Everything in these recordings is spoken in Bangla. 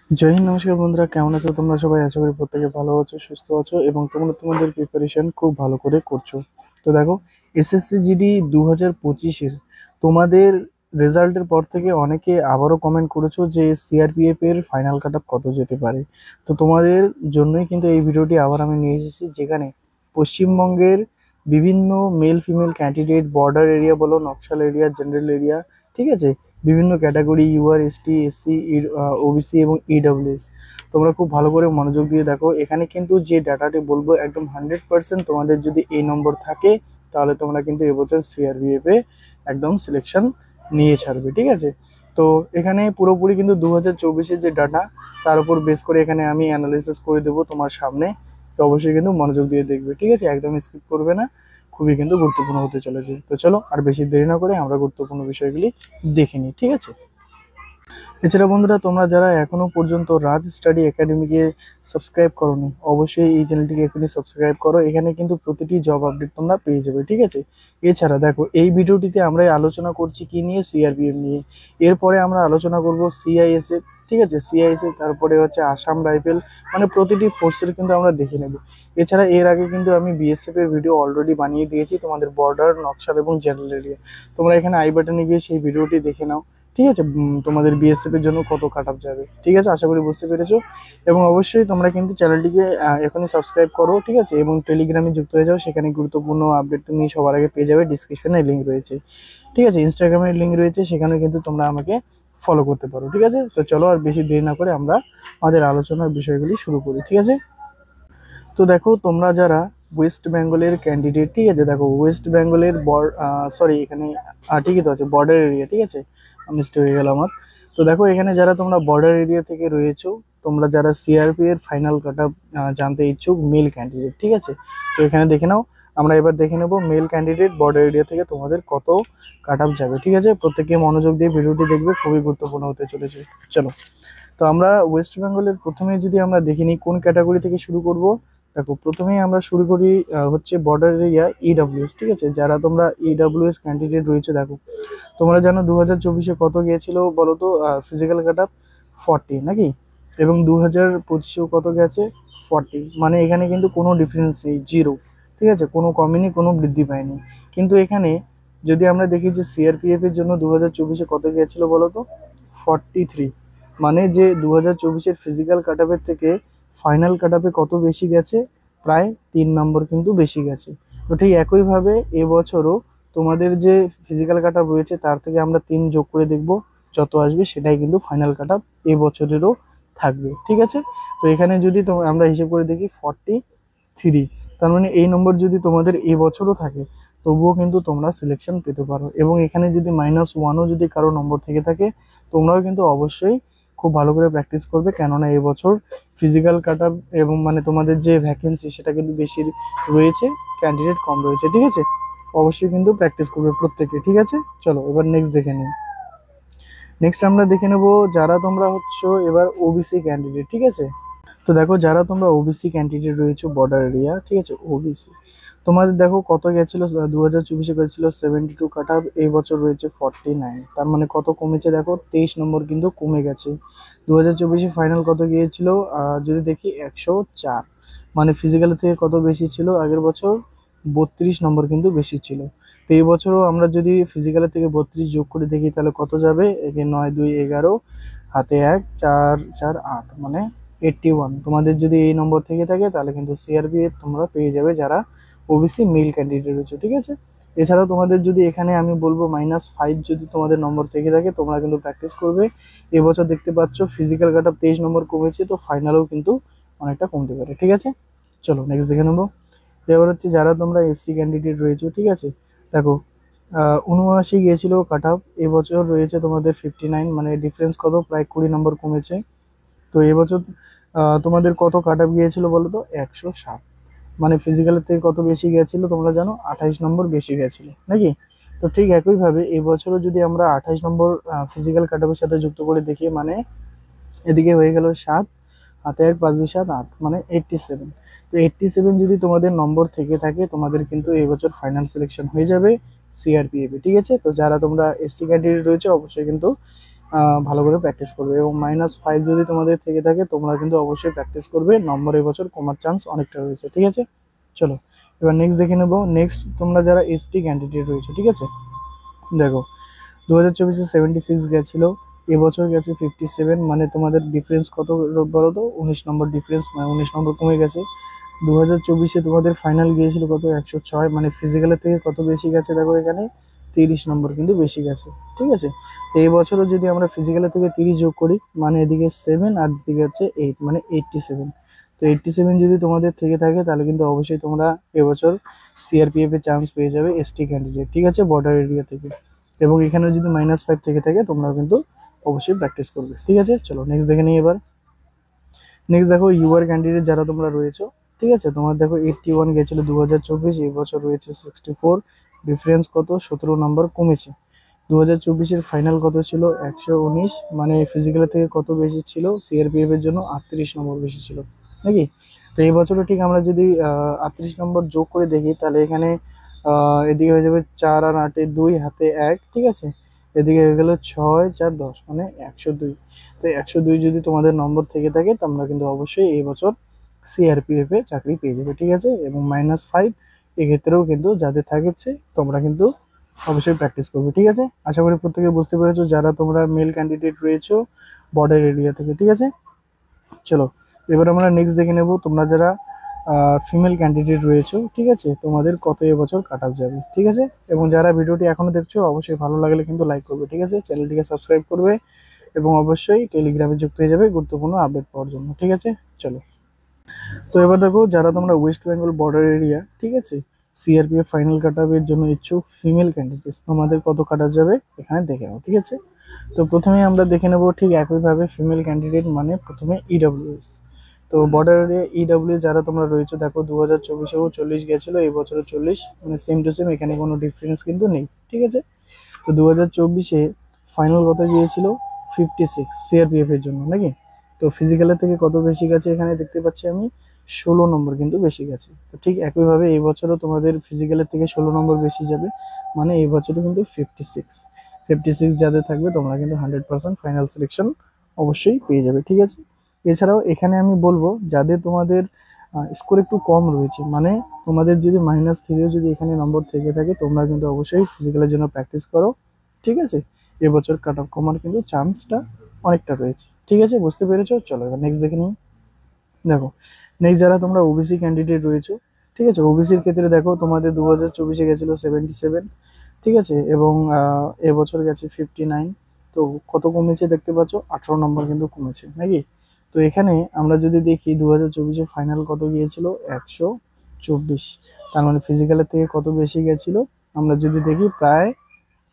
জয় হিন্দ, নমস্কার বন্ধুরা, কেমন আছো তোমরা সবাই? আশা করি প্রত্যেকে ভালো আছো, সুস্থ আছো এবং তোমরা তোমাদের প্রিপারেশন খুব ভালো করে করছো। তো দেখো, এসএসসি জিডি 2025-এর তোমাদের রেজাল্টের পর থেকে অনেকে আবারও কমেন্ট করেছো যে সিআরপিএফ এর ফাইনাল কাট অফ কত যেতে পারে। তো তোমাদের জন্যই কিন্তু এই ভিডিওটি আবার আমি নিয়ে এসেছি, যেখানে পশ্চিমবঙ্গের বিভিন্ন male female candidate, border area বলো, নকশাল এরিয়া, জেনারেল এরিয়া, ঠিক আছে, বিভিন্ন category, UR, ST, SC, OBC এবং ইডব্লিউএস, তোমরা খুব ভালো করে মনোযোগ দিয়ে দেখো। এখানে কিন্তু যে ডাটাটি বলবো একদম 100% তোমাদের যদি এই নম্বর থাকে, তাহলে তোমরা কিন্তু এবছর সিআরবিএফ এ একদম সিলেকশন নিয়ে ছাড়বে, ঠিক আছে। তো এখানে পুরোপুরি কিন্তু 2024-এর যে ডাটা, তার উপর বেস করে এখানে আমি অ্যানালিসিস করে দেবো তোমার সামনে। তো অবশ্যই কিন্তু মনোযোগ দিয়ে দেখবে, ঠিক আছে, একদম স্কিপ করবে না। খুবই কিন্তু গুরুত্বপূর্ণ হতে চলেছে। তো চলো আর বেশি দেরি না করে আমরা গুরুত্বপূর্ণ বিষয়গুলি দেখে নিই, ঠিক আছে। এছাড়া বন্ধুরা, তোমরা যারা এখনো পর্যন্ত রাজ স্টাডি একাডেমিকে সাবস্ক্রাইব করোনি, অবশ্যই এই চ্যানেলটিকে এখনই সাবস্ক্রাইব করো। এখানে কিন্তু প্রতিটি জব আপডেট তোমরা পেয়ে যাবে, ঠিক আছে। এছাড়া দেখো, এই ভিডিওটিতে আমরা আলোচনা করছি কি নিয়ে? সিআরপিএফ নিয়ে। এরপরে আমরা আলোচনা করব সিআইএসএফ, ঠিক আছে, সিআইএসএফ, তারপরে হচ্ছে আসাম রাইফেল, মানে প্রতিটি ফোর্সের কিন্তু আমরা দেখে নেব। এছাড়া এর আগে কিন্তু আমি বিএসএফ এর ভিডিও অলরেডি বানিয়ে দিয়েছি, তোমাদের বর্ডার, নকশাল এবং জেনারেল এরিয়া। তোমরা এখানে আই বাটনে গিয়ে সেই ভিডিওটি দেখে নাও, ঠিক আছে। তোমাদের বিএসএফ এর জন্য কত কাট আপ যাবে, ঠিক আছে, আশা করি বুঝতে পেরেছো। এবং অবশ্যই তোমরা কিন্তু চ্যানেলটিকে এখনই সাবস্ক্রাইব করো, ঠিক আছে, এবং টেলিগ্রামে যুক্ত হয়ে যাও। সেখানে গুরুত্বপূর্ণ আপডেট তুমি সবার আগে পেয়ে যাবে। ডিসক্রিপশনে লিঙ্ক রয়েছে, ঠিক আছে, ইনস্টাগ্রামের লিঙ্ক রয়েছে, সেখানে কিন্তু তোমরা আমাকে ফলো করতে পারো, ঠিক আছে। তো চলো আর বেশি দেরি না করে আমরা আমাদের আলোচনার বিষয়গুলি শুরু করি, ঠিক আছে। তো দেখো, তোমরা যারা ওয়েস্ট বেঙ্গলের ক্যান্ডিডেট, ঠিক আছে, দেখো ওয়েস্ট বেঙ্গলের সরি, এখানে ঠিকই তো আছে, বর্ডার এরিয়া, ঠিক আছে, মিস্টেক হয়ে গেল আমার। তো দেখো, এখানে যারা তোমরা বর্ডার এরিয়া থেকে রয়েছো, তোমরা যারা সিআরপি এর ফাইনাল কাট আপ জানতে ইচ্ছুক, মেল ক্যান্ডিডেট, ঠিক আছে। তো এখানে দেখে নাও, আমরা এবার দেখে নেব মেল ক্যান্ডিডেট বর্ডার এরিয়া থেকে তোমাদের কত কাট আপ যাবে, ঠিক আছে। প্রত্যেকে মনোযোগ দিয়ে ভিডিওটি দেখবে, খুবই গুরুত্বপূর্ণ হতে চলেছে। চলো, তো আমরা ওয়েস্ট বেঙ্গলের প্রথমে যদি আমরা দেখে নিই কোন ক্যাটাগরি থেকে শুরু করব। দেখো, প্রথমেই আমরা শুরু করি হচ্ছে বর্ডার এরিয়া ইডব্লিউএস, ঠিক আছে। যারা তোমরা ইডব্লিউএস ক্যান্ডিডেট রয়েছে, দেখো তোমরা জানো 2024-এ কত গিয়েছিল বলো তো? ফিজিক্যাল কাট আপ 40 নাকি, এবং 2025-এও কত গেছে? 40। মানে এখানে কিন্তু কোনো ডিফারেন্স নেই, জিরো, ঠিক আছে, কোনো কমেনি, কোনো বৃদ্ধি পায়নি। কিন্তু এখানে যদি আমরা দেখি যে সিআরপিএফ এর জন্য 2024-এ কত গিয়েছিল বলো তো? 43। মানে যে 2024-এর ফিজিক্যাল কাট আপের থেকে ফাইনাল কাট আপে কত বেশি গেছে? প্রায় 3 নম্বর কিন্তু বেশি গেছে। তো ঠিক একইভাবে এবছরও তোমাদের যে ফিজিক্যাল কাট আপ রয়েছে, তার থেকে আমরা 3 যোগ করে দেখব, যত আসবে সেটাই কিন্তু ফাইনাল কাট আপ এবছরেরও থাকবে, ঠিক আছে। তো এখানে যদি আমরা হিসেব করে দেখি 43, তার মানে এই নম্বর যদি তোমাদের এবছরও থাকে, তবুও কিন্তু তোমরা সিলেকশন পেতে পারো। এবং এখানে যদি -1ও যদি কারো নম্বর থেকে থাকে, তোমরাও কিন্তু অবশ্যই খুব ভালো করে প্র্যাকটিস করবে, কেননা এবছর ফিজিক্যাল কাট আপ এবং মানে তোমাদের যে ভ্যাকেন্সি, সেটা কিন্তু বেশি রয়েছে, ক্যান্ডিডেট কম রয়েছে, ঠিক আছে। অবশ্যই কিন্তু প্র্যাকটিস করবে প্রত্যেকে, ঠিক আছে। চলো এবার নেক্সট দেখে নিই। নেক্সট আমরা দেখে নেব যারা তোমরা হচ্ছে এবার ওবিসি ক্যান্ডিডেট, ঠিক আছে। তো দেখো, যারা তোমরা ওবিসি ক্যান্ডিডেট রয়েছে বর্ডার এরিয়া, ঠিক আছে, ওবিসি, তোমাদের দেখো কত গেছিল? 2024-এ গেছিল 72 কাট আপ, এই বছর রয়েছে 49। তার মানে কত কমেছে দেখো, 23 নম্বর কিন্তু কমে গেছে। 2024-এ ফাইনাল কত গিয়েছিল? যদি দেখি 104। মানে ফিজিক্যাল থেকে কত বেশি ছিল আগের বছর? 32 নম্বর কিন্তু বেশি ছিল। তো এই বছরও আমরা যদি ফিজিক্যালের থেকে 32 যোগ করে দেখি, তাহলে কত যাবে? একে 9 2 11, হাতে 1 4 4 8, মানে 81। তোমাদের যদি এই নম্বর থেকে থাকে, তাহলে কিন্তু সিআরপিএফ তোমরা পেয়ে যাবে, যারা ওবিসি মেল ক্যান্ডিডেট রয়েছে, ঠিক আছে। এছাড়াও তোমাদের যদি এখানে আমি বলবো -5 যদি তোমাদের নম্বর থেকে থাকে, তোমরা কিন্তু প্র্যাকটিস করবে। এবছর দেখতে পাচ্ছ ফিজিক্যাল কাট আপ 23 নম্বর কমেছে, তো ফাইনালেও কিন্তু অনেকটা কমতে পারে, ঠিক আছে। চলো নেক্সট দেখে নেবো। এবার হচ্ছে যারা তোমরা এসসি ক্যান্ডিডেট রয়েছে, ঠিক আছে, দেখো 79 গিয়েছিল কাট আপ, এবছর রয়েছে তোমাদের 59। মানে ডিফারেন্স কত? প্রায় 20 নম্বর কমেছে। তো এবছর তোমাদের কত কাট আপ গিয়েছিল বলো তো? 107। মানে ফিজিক্যালের থেকে কত বেশি গেছিল তোমরা জানো? 28 নম্বর বেশি গেছিল নাকি। তো ঠিক একইভাবে এবছরও যদি আমরা 28 নম্বর ফিজিক্যাল কাট আপের সাথে যুক্ত করে দেখি, মানে এদিকে হয়ে গেল 7, হাতে 1 5 2 7 8, মানে 87। তো 87 যদি তোমাদের নম্বর থেকে থাকে, তোমাদের কিন্তু এই বছর ফাইনাল সিলেকশন হয়ে যাবে সিআরপিএফ, ঠিক আছে। তো যারা তোমরা এসসি ক্যান্ডিডেট রয়েছে, অবশ্যই কিন্তু ভালো করে প্র্যাকটিস করবে। এবং -5 যদি তোমাদের থেকে থাকে তোমরা কিন্তু অবশ্যই প্র্যাকটিস করবে, নম্বর এবছর কমার চান্স অনেকটা রয়েছে। ঠিক আছে, চলো এবার নেক্সট দেখে নেবো। নেক্সট তোমরা যারা এসটি ক্যান্ডিডেট রয়েছে, ঠিক আছে, দেখো 2024-এ 76 গেছিল, এবছর গেছে 57, মানে তোমাদের ডিফারেন্স কত বলো তো? 19 নম্বর ডিফারেন্স, মানে 19 নম্বর কমে গেছে। 2024-এ তোমাদের ফাইনাল গিয়েছিল কত? 106, মানে ফিজিক্যালের থেকে কত বেশি গেছে দেখো এখানে? 30 নম্বর কিন্তু বেশি গেছে। ঠিক আছে, তো এই বছরও যদি আমরা ফিজিক্যালের থেকে 30 যোগ করি, মানে এদিকে 7 আর এদিকে হচ্ছে 8, মানে 87। তো 87 যদি তোমাদের থেকে থাকে তাহলে কিন্তু অবশ্যই তোমরা এবছর সিআরপিএফ এ চান্স পেয়ে যাবে এসটি ক্যান্ডিডেট। ঠিক আছে, বর্ডার এরিয়া থেকে। এবং এখানে যদি -5 থেকে থাকে তোমরা কিন্তু অবশ্যই প্র্যাকটিস করবে। ঠিক আছে, চলো নেক্সট দেখে নিই এবার। নেক্সট দেখো ইউআর ক্যান্ডিডেট যারা তোমরা রয়েছো, ঠিক আছে, তোমার দেখো 81 গেছিল 2024, এই বছর রয়েছে 64, ডিফারেন্স কত? 17 নম্বর কমেছে। 2024-এর ফাইনাল কত ছিল? 119, মানে ফিজিক্যাল থেকে কত বেশি ছিল? সিআরপিএফ এর জন্য 38 নম্বর বেশি ছিল নাকি? তো এই বছরও ঠিক আমরা যদি 38 নম্বর যোগ করে দেখি তাহলে এখানে এদিকে হয়ে যাবে 4 আর 8-এ 2, হাতে 1, ঠিক আছে, এদিকে হয়ে গেল 6, 4, 10, মানে 102। তো 102 যদি তোমাদের নম্বর থেকে থাকে তোমরা কিন্তু অবশ্যই এই বছর সিআরপিএফ এ চাকরি পেয়ে যাবে। ঠিক আছে, এবং -5 এক্ষেত্রেও কিন্তু যাদের থাকছে তোমরা কিন্তু অবশ্যই প্র্যাকটিস করবে। ঠিক আছে, আশা করি প্রত্যেকে বুঝতে পেরেছো যারা তোমরা মেল ক্যান্ডিডেট রয়েছো বর্ডার এরিয়া থেকে। ঠিক আছে, চলো এবার আমরা নেক্সট দেখে নেব তোমরা যারা ফিমেল ক্যান্ডিডেট রয়েছো, ঠিক আছে, তোমাদের কত এবছর কাট অফ যাবে। ঠিক আছে, এবং যারা ভিডিওটি এখনো দেখছো অবশ্যই ভালো লাগলে কিন্তু লাইক করবে। ঠিক আছে, চ্যানেলটিকে সাবস্ক্রাইব করবে এবং অবশ্যই টেলিগ্রামে যুক্ত হয়ে যাবে গুরুত্বপূর্ণ আপডেট পাওয়ার জন্য। ঠিক আছে, চলো তো এবার দেখো যারা তোমরা ওয়েস্ট বেঙ্গল বর্ডার এরিয়া, ঠিক আছে, সিআরপিএফ ফাইনাল কাট অফের জন্য ইচ্ছুক ফিমেল ক্যান্ডিডেট, তোমাদের কত কাটা যাবে এখানে দেখে নাও। ঠিক আছে, তো প্রথমে আমরা দেখে নেব ঠিক একইভাবে ফিমেল ক্যান্ডিডেট, মানে প্রথমে ইডব্লিউএস। তো বর্ডার এরিয়া ইডব্লিউ যারা তোমরা রয়েছে দেখো 2024-এও 40 গেছিল, এই বছরও 40, মানে সেম টু সেম, এখানে কোনো ডিফারেন্স কিন্তু নেই। ঠিক আছে, তো 2024-এ ফাইনাল কত গিয়েছিল? 56 সিআরপিএফ এর জন্য নাকি? তো ফিজিক্যালের থেকে কত বেশি গেছে এখানে দেখতে পাচ্ছি আমি? 16 নম্বর কিন্তু বেশি গেছে। তো ঠিক একইভাবে এই বছরও তোমাদের ফিজিক্যালের থেকে 16 নম্বর বেশি যাবে, মানে এই বছরও কিন্তু 56 যাদের থাকবে তোমরা কিন্তু 100% ফাইনাল সিলেকশন অবশ্যই পেয়ে যাবে। ঠিক আছে, এছাড়াও এখানে আমি বলবো যাদের তোমাদের স্কোর একটু কম রয়েছে, মানে তোমাদের যদি -3-ও যদি এখানে নম্বর থেকে থাকে তোমরা কিন্তু অবশ্যই ফিজিক্যালের জন্য প্র্যাকটিস করো। ঠিক আছে, এবছর কাট অফ কমার কিন্তু চান্সটা অনেকটা রয়েছে। ঠিক আছে, বুঝতে পেরেছো? চলো এবার নেক্সট দেখে নিই। দেখো নেক্সট যারা তোমরা ওবিসি ক্যান্ডিডেট রয়েছো, ঠিক আছে, ওবিসির ক্ষেত্রে দেখো তোমাদের 2024-এ গেছিলো 77, ঠিক আছে, এবং এবছর গেছে 59। তো কত কমেছে দেখতে পাচ্ছ? 18 নম্বর কিন্তু কমেছে নাকি? তো এখানে আমরা যদি দেখি 2024-এ ফাইনাল কত গিয়েছিল? 124, তার মানে ফিজিক্যালের থেকে কত বেশি গেছিল? আমরা যদি দেখি প্রায়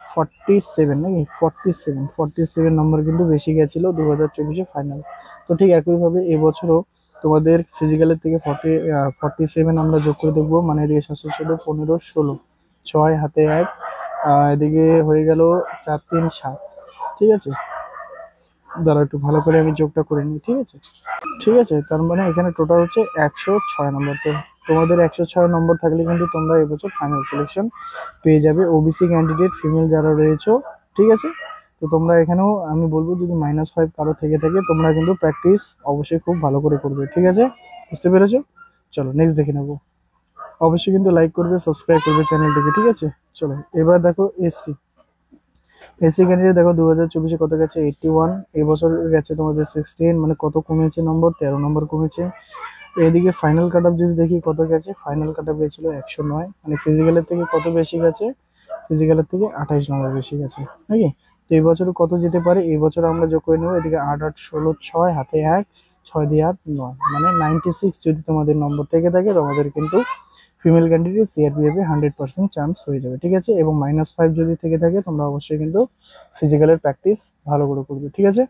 47 নাকি? 47 নম্বর কিন্তু বেশি গেছিল 2024-এ ফাইনাল। তো ঠিক একইভাবে এবছরও তোমাদের ফিজিক্যালের থেকে 47 আমরা যোগ করে দেখবো, মানে এদিকে 7 15 16, 6 হাতে 1, এদিকে হয়ে গেল 4 3 7। ঠিক আছে, দাঁড়া একটু ভালো করে আমি যোগটা করে নিই। ঠিক আছে, ঠিক আছে, তার মানে এখানে টোটাল হচ্ছে 106 নম্বর। তো তোমাদের 106 নম্বর থাকলে কিন্তু তোমরা এবছর ফাইনাল সিলেকশন পেয়ে যাবে ওবিসি ক্যান্ডিডেট ফিমেল যারা রয়েছে। ঠিক আছে, তো তোমরা এখানেও আমি বলবো যদি -5 কারো থেকে থাকে তোমরা কিন্তু প্র্যাকটিস অবশ্যই খুব ভালো করে করবে। ঠিক আছে, বুঝতে পেরেছো? চলো নেক্সট দেখে নেবো। অবশ্যই কিন্তু লাইক করবে, সাবস্ক্রাইব করবে চ্যানেলটিকে। ঠিক আছে, চলো এবার দেখো এসসি। এসসি ক্যান্ডিডেট দেখো 2024-এ কত গেছে? 81, এই বছর গেছে তোমাদের 16, মানে কত কমেছে নম্বর? 13 নম্বর কমেছে। এদিকে ফাইনাল কাট অফ যদি দেখি কত গেছে? ফাইনাল কাট অফ গেছিল 109, মানে ফিজিক্যালের থেকে কত বেশি গেছে? ফিজিক্যালের থেকে 28 নম্বর বেশি গেছে নাকি? তো এই বছর কত যেতে পারে? এই বছর আমরা যোগ করে নেবো, এদিকে 8 8 16, 6 হাতে 1, 6 দিয়ে 8 9, মানে 96 যদি তোমাদের নম্বর থেকে থাকে তোমাদের কিন্তু ফিমেল ক্যান্ডিডেট সিআরপিএফ এ 100% চান্স হয়ে যাবে। ঠিক আছে, এবং -5 যদি থেকে থাকে তোমরা অবশ্যই কিন্তু ফিজিক্যালের প্র্যাকটিস ভালো করে করবে। ঠিক আছে,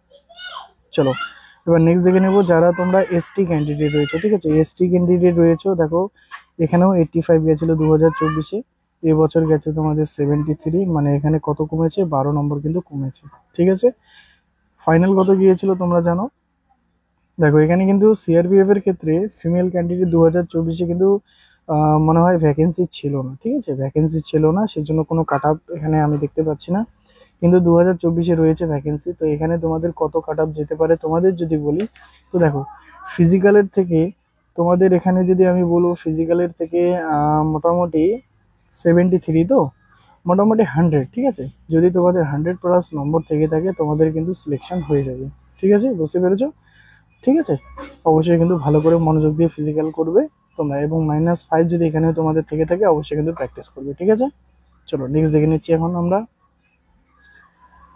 চলো এবার নেক্সট দেখে নেবো যারা তোমরা এসটি ক্যান্ডিডেট রয়েছে। ঠিক আছে, এসটি ক্যান্ডিডেট রয়েছে দেখো এখানেও 85 গেছিল 2024-এ, এবছর গেছে তোমাদের 73, মানে এখানে কত কমেছে? 12 নম্বর কিন্তু কমেছে। ঠিক আছে, ফাইনাল কত গিয়েছিল তোমরা জানো? দেখো এখানে কিন্তু সিআরপিএফ এর ক্ষেত্রে ফিমেল ক্যান্ডিডেট 2024-এ কিন্তু মনে হয় ভ্যাকেন্সি ছিল না। ঠিক আছে, ভ্যাকেন্সি ছিল না, সেজন্য কোনো কাট আপ এখানে আমি দেখতে পাচ্ছি না। কিন্তু 2024-এ রয়েছে ভ্যাকেন্সি। তো এখানে তোমাদের কত কাট অফ যেতে পারে তোমাদের যদি বলি, তো দেখো ফিজিক্যালের থেকে তোমাদের এখানে যদি আমি বলবো ফিজিক্যালের থেকে মোটামুটি 73, তো মোটামুটি 100, ঠিক আছে। যদি তোমাদের 100+ নম্বর থেকে থাকে তোমাদের কিন্তু সিলেকশন হয়ে যাবে, ঠিক আছে, বুঝতে পেরেছো? ঠিক আছে, অবশ্যই কিন্তু ভালো করে মনোযোগ দিয়ে ফিজিক্যাল করবে তোমরা, এবং -5 যদি এখানে তোমাদের থেকে থাকে অবশ্যই কিন্তু প্র্যাকটিস করবে, ঠিক আছে। চলো নেক্সট দেখে নিচ্ছি এখন আমরা।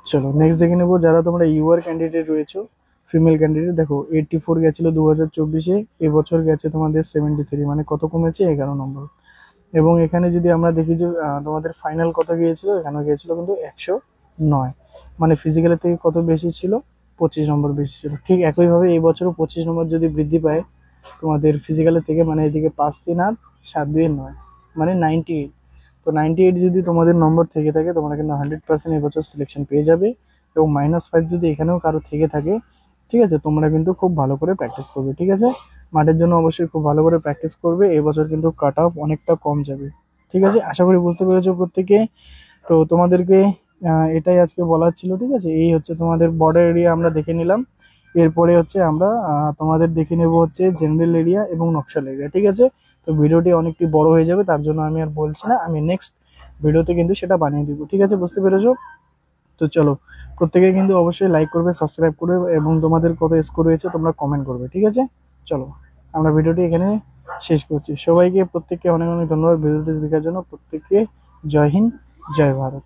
চলো নেক্সট দেখে নেবো যারা তোমরা ইউআর ক্যান্ডিডেট রয়েছো, ফিমেল ক্যান্ডিডেট। দেখো 84 গেছিলো 2024-এ, এবছর গেছে তোমাদের 73, মানে কত কমেছে? 11 নম্বর। এবং এখানে যদি আমরা দেখি যে তোমাদের ফাইনাল কত গিয়েছিল, এখানে গিয়েছিল কিন্তু 109, মানে ফিজিক্যালের থেকে কত বেশি ছিল? 25 নম্বর বেশি ছিল। ঠিক একইভাবে এই বছরও 25 নম্বর যদি বৃদ্ধি পায় তোমাদের ফিজিক্যালের থেকে, মানে এদিকে 5, 3, 8, 7, 2, 9, মানে 98। তো 98 যদি তোমাদের নম্বর থেকে থাকে তোমরা কিন্তু 100% এবছর সিলেকশন পেয়ে যাবে। এবং -5 যদি এখানেও কারো থেকে থাকে, ঠিক আছে, তোমরা কিন্তু খুব ভালো করে প্র্যাকটিস করবে, ঠিক আছে। মাঠের জন্য অবশ্যই খুব ভালো করে প্র্যাকটিস করবে, এবছর কিন্তু কাট অফ অনেকটা কম যাবে, ঠিক আছে। আশা করি বুঝতে পেরেছো প্রত্যেকে। তো তোমাদেরকে এটাই আজকে বলার ছিল, ঠিক আছে। এই হচ্ছে তোমাদের বর্ডার এরিয়া আমরা দেখে নিলাম। এরপরে হচ্ছে আমরা তোমাদের দেখে নেব হচ্ছে জেনারেল এরিয়া এবং নকশাল এরিয়া, ঠিক আছে। তো ভিডিওটি অনেকটি বড় হয়ে যাবে, তার জন্য আমি আর বলছি না, আমি নেক্সট ভিডিওতে কিন্তু সেটা বানিয়ে দিব, ঠিক আছে, বুঝতে পেরেছো? তো চলো, প্রত্যেকে কিন্তু অবশ্যই লাইক করবে, সাবস্ক্রাইব করবে, এবং তোমাদের কত স্কোর হয়েছে তোমরা কমেন্ট করবে, ঠিক আছে। চলো আমরা ভিডিওটি এখানে শেষ করছি। সবাইকে প্রত্যেককে অনেক অনেক ধন্যবাদ ভিডিওটি দেখার জন্য। প্রত্যেককে জয় হিন্দ, জয় ভারত।